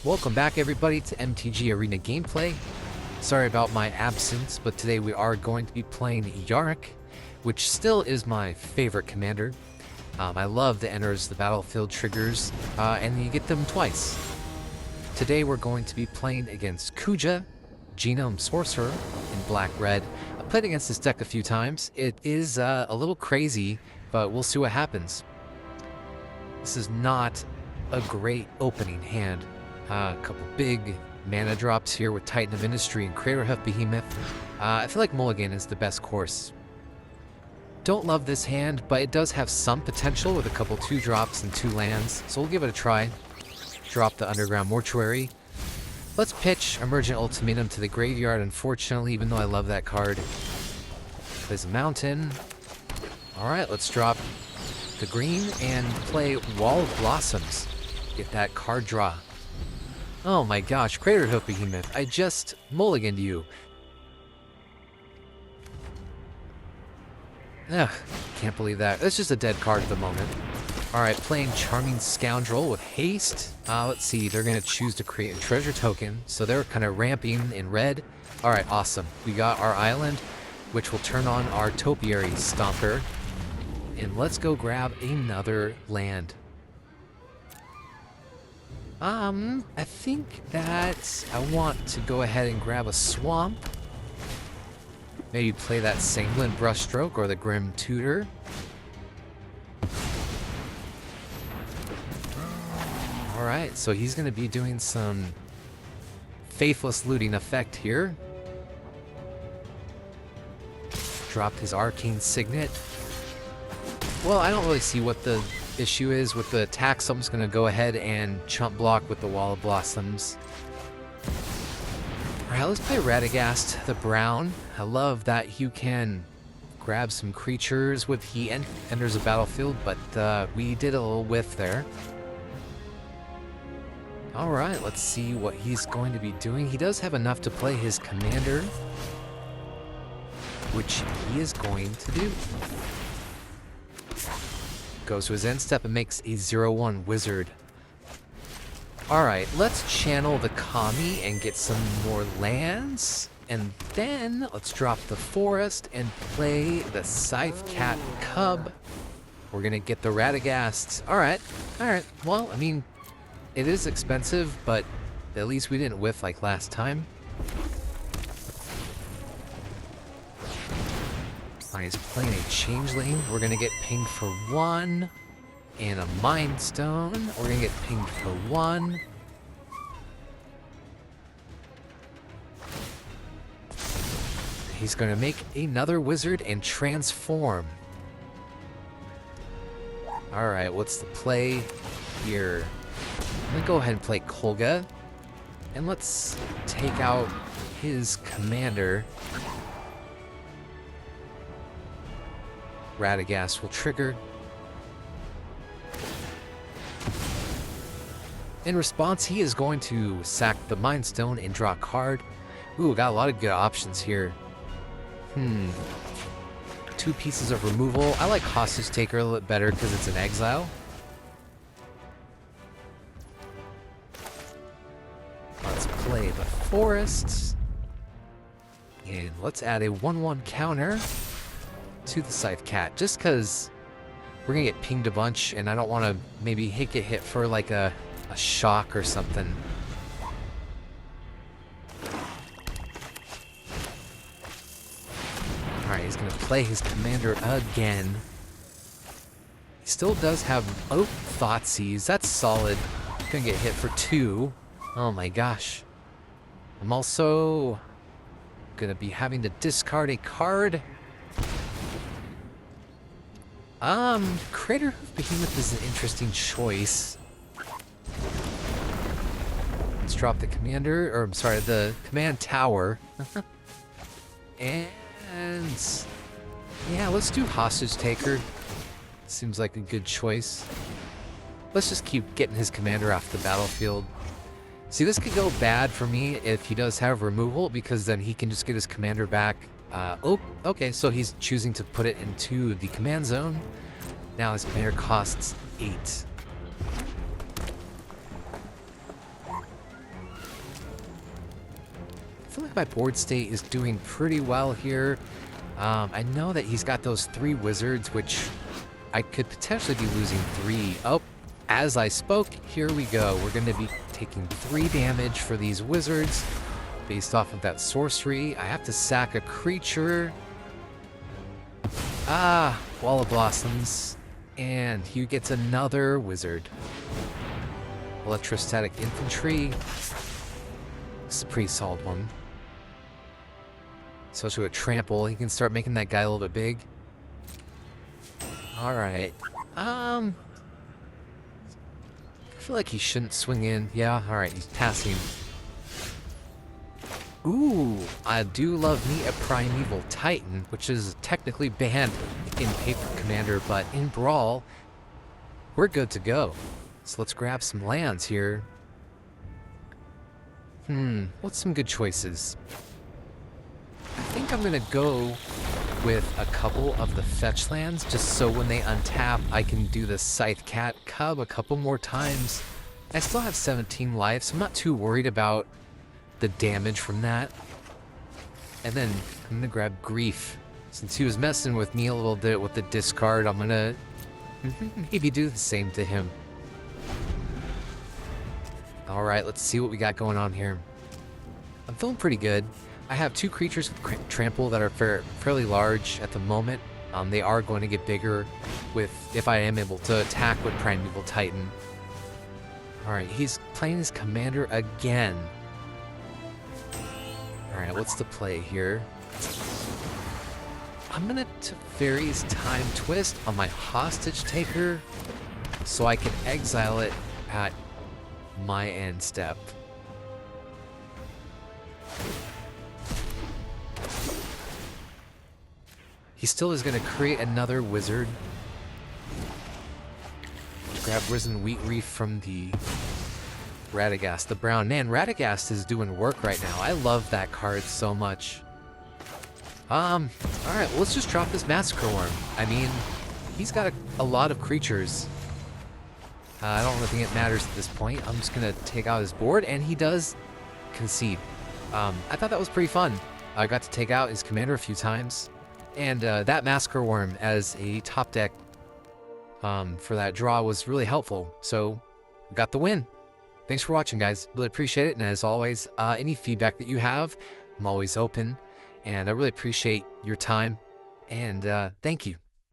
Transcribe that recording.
Welcome back everybody to MTG Arena gameplay. Sorry about my absence, but today we are going to be playing Yarok, which still is my favorite commander. I love the enters the battlefield triggers, and you get them twice. Today we're going to be playing against Kuja, Genome Sorcerer in black-red. I've played against this deck a few times. It is a little crazy, but we'll see what happens. This is not a great opening hand. A couple big mana drops here with Titan of Industry and Craterhoof Behemoth. I feel like Mulligan is the best course. Don't love this hand, but it does have some potential with a couple 2-drops and 2 lands, so we'll give it a try. Drop the Underground Mortuary. Let's pitch Emergent Ultimatum to the graveyard, unfortunately, even though I love that card. Plays a Mountain. Alright, let's drop the green and play Wall of Blossoms. Get that card draw. Oh my gosh, Craterhoof Behemoth, I just mulliganed you. Ugh, can't believe that. That's just a dead card at the moment. Alright, playing Charming Scoundrel with haste. Let's see, they're going to choose to create a treasure token, so they're kind of ramping in red. Alright, awesome. We got our island, which will turn on our Topiary Stomper. And let's go grab another land. I think that I want to go ahead and grab a swamp. Maybe play that Sanguine Brushstroke or the Grim Tutor. Alright, so he's going to be doing some Faithless Looting effect here. Dropped his Arcane Signet. Well, I don't really see what the issue is with the attack, so I'm just going to go ahead and chump block with the Wall of Blossoms. Alright, let's play Radagast the Brown. I love that you can grab some creatures with he enters a battlefield, but we did a little whiff there. Alright, let's see what he's going to be doing. He does have enough to play his commander, which he is going to do. Goes to his end step and makes a 0/1 wizard. Alright, let's channel the Kami and get some more lands. And then let's drop the forest and play the Scythe Cat Cub. We're gonna get the Radagast. Alright. Well, I mean, it is expensive, but at least we didn't whiff like last time. He's playing a Changeling. We're gonna get pinged for 1. And a Mind Stone. We're gonna get pinged for 1. He's gonna make another wizard and transform. Alright, what's the play here? I'm gonna go ahead and play Kolga. And let's take out his commander. Radagast will trigger. In response, he is going to sack the Mind Stone and draw a card. Ooh, got a lot of good options here. 2 pieces of removal. I like Hostage Taker a little bit better because it's an exile. Let's play the Forest. And let's add a 1/1 counter to the Scythe Cat, just because we're gonna get pinged a bunch and I don't want to maybe get hit for like a shock or something. Alright, he's gonna play his commander again. He still does have Thoughtseize. That's solid. Gonna get hit for 2. Oh my gosh. I'm also gonna be having to discard a card. Craterhoof Behemoth is an interesting choice. Let's drop the commander, or I'm sorry, the command tower. And yeah, let's do Hostage Taker. Seems like a good choice. Let's just keep getting his commander off the battlefield. See, this could go bad for me if he does have removal, because then he can just get his commander back. Oh, okay, so he's choosing to put it into the command zone. Now his commander costs 8. feel like my board state is doing pretty well here. I know that he's got those 3 wizards, which I could potentially be losing 3. Oh, as I spoke, here we go. We're going to be taking 3 damage for these wizards based off of that sorcery. I have to sack a creature. Wall of Blossoms. And he gets another wizard. Electrostatic Infantry. This is a pretty solid one. Especially with Trample, he can start making that guy a little bit big. Alright. I feel like he shouldn't swing in. Yeah, alright, he's passing. Ooh, I do love me a Primeval Titan, which is technically banned in Paper Commander, but in Brawl, we're good to go. So let's grab some lands here. What's some good choices? I think I'm gonna go with a couple of the fetch lands, just so when they untap, I can do the Scythe Cat Cub a couple more times. I still have 17 life, so I'm not too worried about the damage from that. And then I'm gonna grab Grief. Since he was messing with me a little bit with the discard, I'm gonna maybe do the same to him. Alright, let's see what we got going on here. I'm feeling pretty good. I have 2 creatures with Trample that are fairly large at the moment. They are going to get bigger if I am able to attack with Primeval Titan. Alright, he's playing his commander again. Alright, what's the play here? I'm gonna Teferi's Time Twist on my Hostage Taker so I can exile it at my end step. He still is going to create another wizard. Grab Risen Wheat Reef from the Radagast, the brown. Man, Radagast is doing work right now. I love that card so much. Alright, well, let's just drop this Massacre Worm. I mean, he's got a lot of creatures. I don't really think it matters at this point. I'm just going to take out his board, and he does concede. I thought that was pretty fun. I got to take out his commander a few times. And that Massacre Worm as a top deck for that draw was really helpful. So, we got the win. Thanks for watching, guys. Really appreciate it. And as always, any feedback that you have, I'm always open. And I really appreciate your time. And thank you.